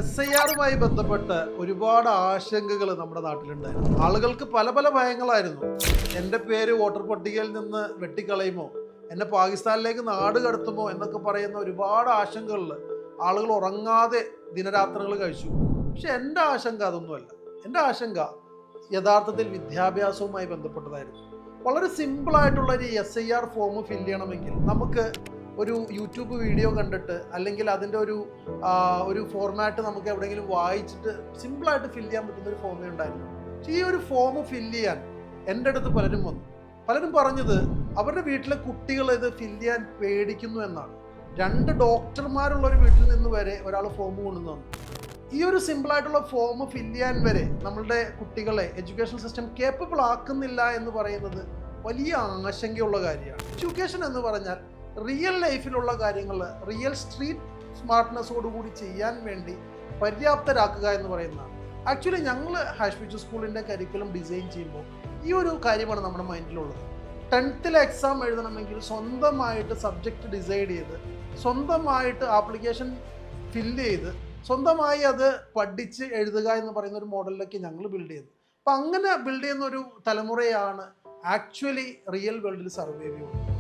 SIR-മായി ബന്ധപ്പെട്ട് ഒരുപാട് ആശങ്കകൾ നമ്മുടെ നാട്ടിലുണ്ടായിരുന്നു. ആളുകൾക്ക് പല പല ഭയങ്ങളായിരുന്നു. എൻ്റെ പേര് വോട്ടർ പട്ടികയിൽ നിന്ന് വെട്ടിക്കളയുമോ, എന്നെ പാകിസ്ഥാനിലേക്ക് നാട് കടത്തുമോ എന്നൊക്കെ പറയുന്ന ഒരുപാട് ആശങ്കകളിൽ ആളുകൾ ഉറങ്ങാതെ ദിനരാത്രങ്ങൾ കഴിച്ചു. പക്ഷെ എൻ്റെ ആശങ്ക അതൊന്നുമല്ല. എൻ്റെ ആശങ്ക യഥാർത്ഥത്തിൽ വിദ്യാഭ്യാസവുമായി ബന്ധപ്പെട്ടതായിരുന്നു. വളരെ സിമ്പിളായിട്ടുള്ള ഒരു SIR ഫോം ഫില്ല് ചെയ്യണമെങ്കിൽ നമുക്ക് ഒരു യൂട്യൂബ് വീഡിയോ കണ്ടിട്ട് അല്ലെങ്കിൽ അതിൻ്റെ ഒരു ഫോർമാറ്റ് നമുക്ക് എവിടെയെങ്കിലും വായിച്ചിട്ട് സിമ്പിളായിട്ട് ഫില്ല് ചെയ്യാൻ പറ്റുന്ന ഒരു ഫോമേ ഉണ്ടായിരുന്നു. പക്ഷേ ഈ ഒരു ഫോം ഫില്ല് ചെയ്യാൻ എൻ്റെ അടുത്ത് പലരും വന്നു. പലരും പറഞ്ഞത് അവരുടെ വീട്ടിലെ കുട്ടികൾ ഇത് ഫില്ല് ചെയ്യാൻ പേടിക്കുന്നു എന്നാണ്. 2 ഡോക്ടർമാരുള്ള ഒരു വീട്ടിൽ നിന്ന് വരെ ഒരാൾ ഫോം കൊണ്ടുവന്നു തന്നു. ഈ ഒരു സിമ്പിളായിട്ടുള്ള ഫോം ഫില്ല് ചെയ്യാൻ വരെ നമ്മളുടെ കുട്ടികളെ എഡ്യൂക്കേഷൻ സിസ്റ്റം കേപ്പബിൾ ആക്കുന്നില്ല എന്ന് പറയുന്നത് വലിയ ആശങ്കയുള്ള കാര്യമാണ്. എഡ്യൂക്കേഷൻ എന്ന് പറഞ്ഞാൽ റിയൽ ലൈഫിലുള്ള കാര്യങ്ങൾ റിയൽ സ്ട്രീറ്റ് സ്മാർട്ട്നെസ്സോടുകൂടി ചെയ്യാൻ വേണ്ടി പര്യാപ്തരാക്കുക എന്ന് പറയുന്നതാണ്. ആക്ച്വലി ഞങ്ങൾ ഹാഷ്മിച്ചു സ്കൂളിൻ്റെ കരിക്കുലം ഡിസൈൻ ചെയ്യുമ്പോൾ ഈ ഒരു കാര്യമാണ് നമ്മുടെ മൈൻഡിലുള്ളത്. 10th എക്സാം എഴുതണമെങ്കിൽ സ്വന്തമായിട്ട് സബ്ജക്റ്റ് ഡിസൈഡ് ചെയ്ത് സ്വന്തമായിട്ട് ആപ്ലിക്കേഷൻ ഫില്ല് ചെയ്ത് സ്വന്തമായി അത് പഠിച്ച് എഴുതുക എന്ന് പറയുന്ന ഒരു മോഡലിലേക്ക് ഞങ്ങൾ ബിൽഡ് ചെയ്യുന്നത്. അപ്പം അങ്ങനെ ബിൽഡ് ചെയ്യുന്ന ഒരു തലമുറയാണ് ആക്ച്വലി റിയൽ വേൾഡിൽ സർവൈവ് ചെയ്യുന്നത്.